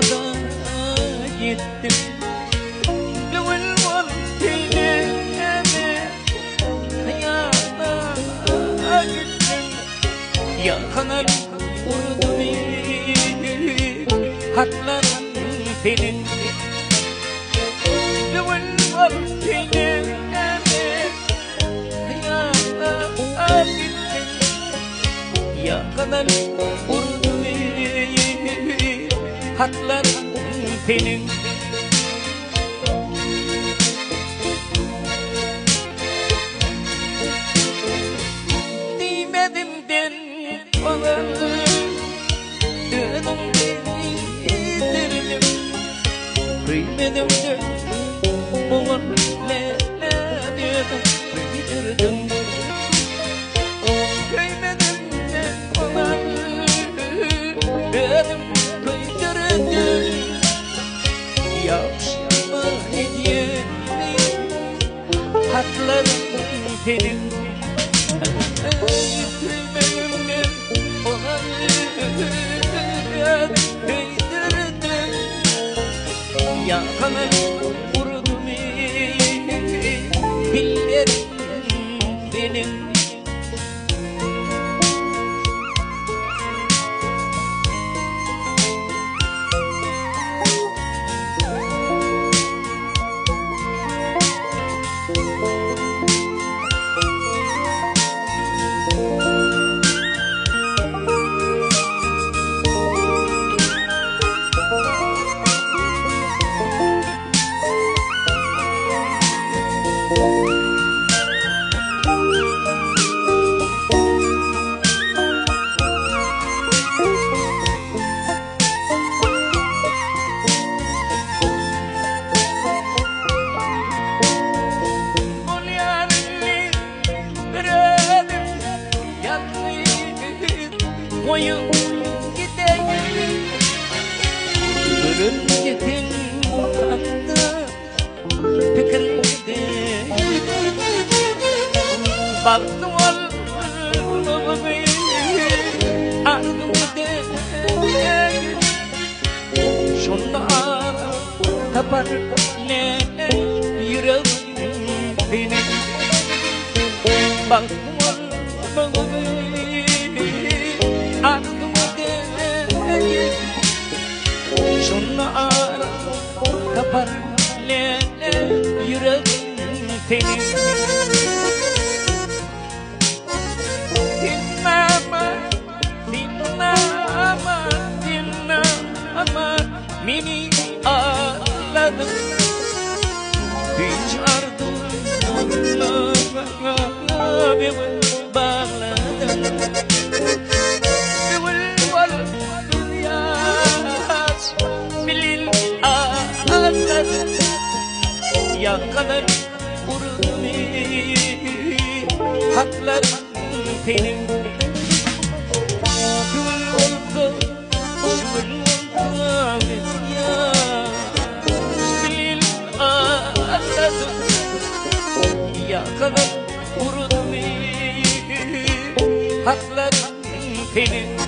da gittim. Gönül teylememe hayata gittim. Yakalar vurdu beni hatların senin. Gönül teylememe hayata gittim. Yakalar vurdu beni hatların senin. Dimedimden olanı dönüm değdirdim. Kıymetimden olanı ledim kıydirdim. Kıymetimden olanı dedim kıydirdim. Yakşıma hediye hatların senin. Kıymetimden olanı kıydirdim. Yakalar vurdu billerim benim. Koyun gideyim Görüncetin hakkı fikirde. Baktım olmadı ardımda şunda tapar ne yüreğim benim. Baktım olmadı şuna kapar ne yüreğim senin. Dinleme, dinleme, dinleme beni ağladın. Hiç ardımda kalbimi bağladın. Yakalar vurdu hatların senin. Gül oldu ya bil ağladım. Yakalar vurdu hatların senin.